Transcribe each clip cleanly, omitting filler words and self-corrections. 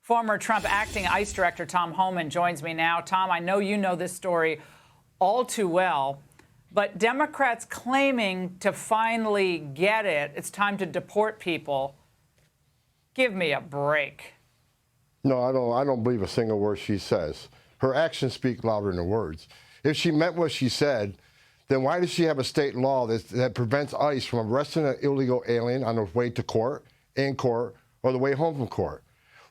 Former Trump acting ICE director Tom Homan joins me now. Tom, I know you know this story all too well, but Democrats claiming to finally get it, it's time to deport people. Give me a break. No, I don't believe a single word she says. Her actions speak louder than her words. If she meant what she said, then why does she have a state law that prevents ICE from arresting an illegal alien on their way to court, in court, or the way home from court?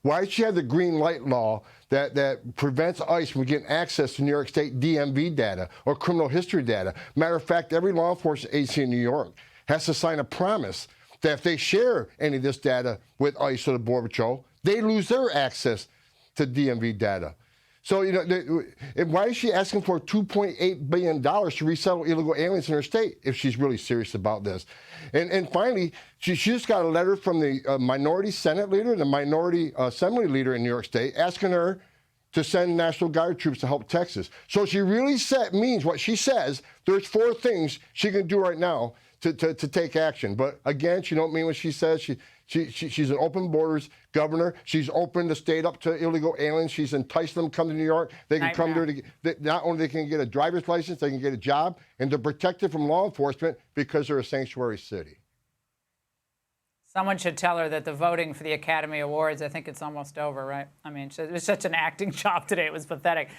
Why does she have the green light law that prevents ICE from getting access to New York State DMV data or criminal history data? Matter of fact, every law enforcement agency in New York has to sign a promise that if they share any of this data with ICE or the Border Patrol, they lose their access to DMV data. So, you know, why is she asking for $2.8 billion to resettle illegal aliens in her state if she's really serious about this? And finally, she just got a letter from the minority Senate leader and the minority Assembly leader in New York State asking her to send National Guard troops to help Texas. So she really means what she says. There's 4 things she can do right now to take action. But again, she don't mean what she says. She's an open borders governor. She's opened the state up to illegal aliens. She's enticed them to come to New York. They can come there not only they can get a driver's license, they can get a job, and they're protected from law enforcement because they're a sanctuary city. Someone should tell her that the voting for the Academy Awards, I think it's almost over, right? I mean, it was such an acting job today. It was pathetic.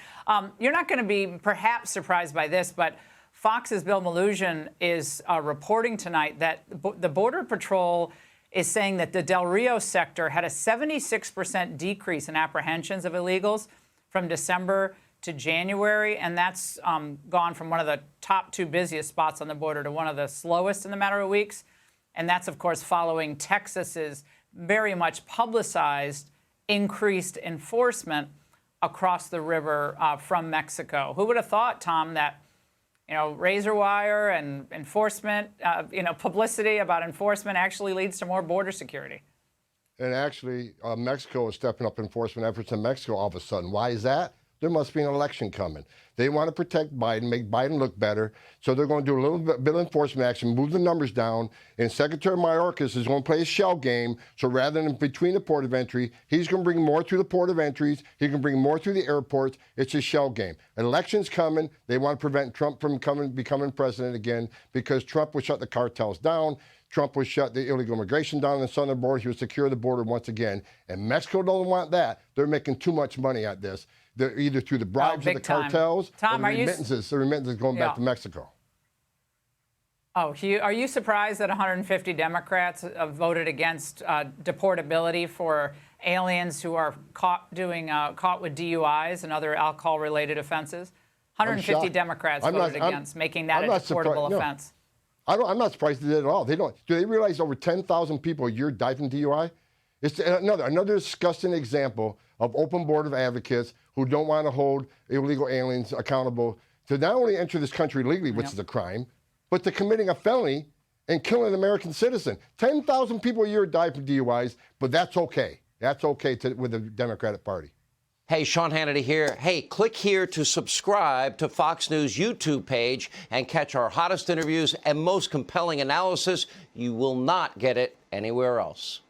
You're not going to be perhaps surprised by this, but Fox's Bill Melugin is reporting tonight that the Border Patrol is saying that the Del Rio sector had a 76% decrease in apprehensions of illegals from December to January, and that's gone from one of the top 2 busiest spots on the border to one of the slowest in the matter of weeks. And that's, of course, following Texas's very much publicized increased enforcement across the river from Mexico. Who would have thought, Tom, that razor wire and enforcement, publicity about enforcement actually leads to more border security? And actually, Mexico is stepping up enforcement efforts in Mexico all of a sudden. Why is that? There must be an election coming. They want to protect Biden, make Biden look better, so they're going to do a little bit of enforcement action, move the numbers down, and Secretary Mayorkas is going to play a shell game, so rather than between the port of entry, he's going to bring more through the port of entries, he can bring more through the airports. It's a shell game. An election's coming. They want to prevent Trump from becoming president again because Trump would shut the cartels down. Trump would shut the illegal immigration down on the southern border. He would secure the border once again. And Mexico doesn't want that. They're making too much money at this. They're either through the bribes of the cartels or the remittances going back to Mexico. Oh, are you surprised that 150 Democrats voted against deportability for aliens who are caught with DUIs and other alcohol-related offenses? 150 Democrats voted against making that a deportable offense. I'm not surprised they did at all. Do they realize over 10,000 people a year die from DUI? It's another disgusting example of open border advocates who don't want to hold illegal aliens accountable to not only enter this country legally, which is a crime, but to committing a felony and killing an American citizen. 10,000 people a year die from DUIs, but that's okay. That's okay with the Democratic Party. Hey, Sean Hannity here. Hey, click here to subscribe to Fox News YouTube page and catch our hottest interviews and most compelling analysis. You will not get it anywhere else.